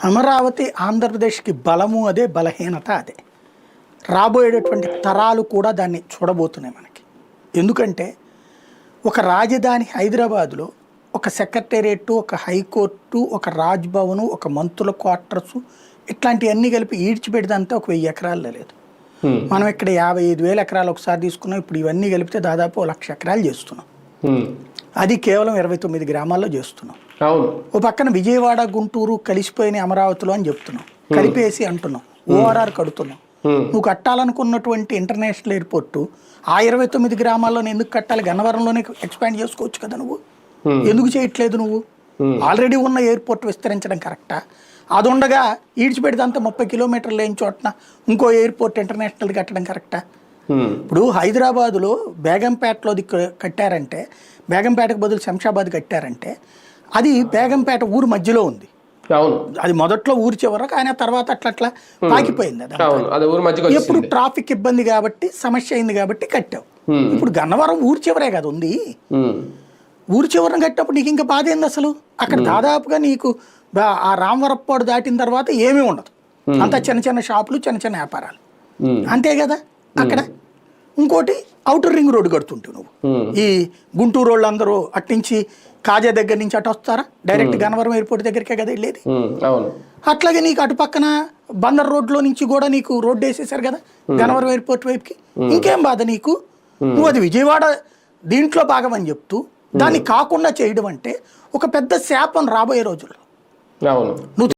అమరావతి ఆంధ్రప్రదేశ్కి బలము అదే, బలహీనత అదే. రాబోయేటటువంటి తరాలు కూడా దాన్ని చూడబోతున్నాయి మనకి. ఎందుకంటే ఒక రాజధాని హైదరాబాదులో ఒక సెక్రటేరియట్, ఒక హైకోర్టు, ఒక రాజ్భవను, ఒక మంత్రుల క్వార్టర్సు, ఇట్లాంటివన్నీ కలిపి ఈడ్చిపెడిదంతా ఒక 1000 ఎకరాల్లో లేదు. మనం ఇక్కడ 55,000 ఎకరాలు ఒకసారి తీసుకున్నాం. ఇప్పుడు ఇవన్నీ కలిపితే దాదాపు 1,00,000 ఎకరాలు చేస్తున్నాం. అది కేవలం 29 గ్రామాల్లో చేస్తున్నాం. ఓ పక్కన విజయవాడ, గుంటూరు కలిసిపోయిన అమరావతిలో అని చెప్తున్నాం, కలిపేసి అంటున్నాం, ఓఆర్ఆర్ కడుతున్నాం. నువ్వు కట్టాలనుకున్నటువంటి ఇంటర్నేషనల్ ఎయిర్పోర్టు ఆ 29 గ్రామాల్లోనే ఎందుకు కట్టాలి? గన్నవరంలోనే ఎక్స్పాండ్ చేసుకోవచ్చు కదా. నువ్వు ఎందుకు చేయట్లేదు? నువ్వు ఆల్రెడీ ఉన్న ఎయిర్పోర్ట్ విస్తరించడం కరెక్టా? అది ఉండగా ఈడ్చిపెడితే 30 కిలోమీటర్లు లేని చోటన ఇంకో ఎయిర్పోర్ట్ ఇంటర్నేషనల్ కట్టడం కరెక్టా? ఇప్పుడు హైదరాబాదులో బేగంపేటలో కట్టారంటే, బేగంపేటకు బదులు శంషాబాద్ కట్టారంటే, అది బేగంపేట ఊరు మధ్యలో ఉంది. అది మొదట్లో ఊరి చివరకు, ఆయన తర్వాత అట్లా పాకిపోయింది. అది ఎప్పుడు ట్రాఫిక్ ఇబ్బంది కాబట్టి, సమస్య అయింది కాబట్టి కట్టావు. ఇప్పుడు గన్నవరం ఊరి చివరే కదా ఉంది. ఊరి చివరన కట్టినప్పుడు నీకు ఇంకా బాధ ఏంది అసలు? అక్కడ దాదాపుగా నీకు ఆ రామవరప్పాడు దాటిన తర్వాత ఏమీ ఉండదు. అంతా చిన్న చిన్న షాపులు, చిన్న చిన్న వ్యాపారాలు, అంతే కదా అక్కడ. ఇంకోటి అవుటర్ రింగ్ రోడ్డు కడుతుంటావు నువ్వు. ఈ గుంటూరు వాళ్ళు అందరూ అట్నుంచి కాజా దగ్గర నుంచి అటు వస్తారా? డైరెక్ట్ గన్నవరం ఎయిర్పోర్ట్ దగ్గరికే కదా వెళ్ళేది. అట్లాగే నీకు అటు పక్కన బందర్ రోడ్లో నుంచి కూడా నీకు రోడ్డు వేసేసారు కదా గన్నవరం ఎయిర్పోర్ట్ వైపుకి. ఇంకేం బాధ నీకు? నువ్వు అది విజయవాడ దీంట్లో భాగం అని చెప్తూ దాన్ని కాకుండా చేయడం అంటే ఒక పెద్ద శాపం రాబోయే రోజుల్లో. నువ్వు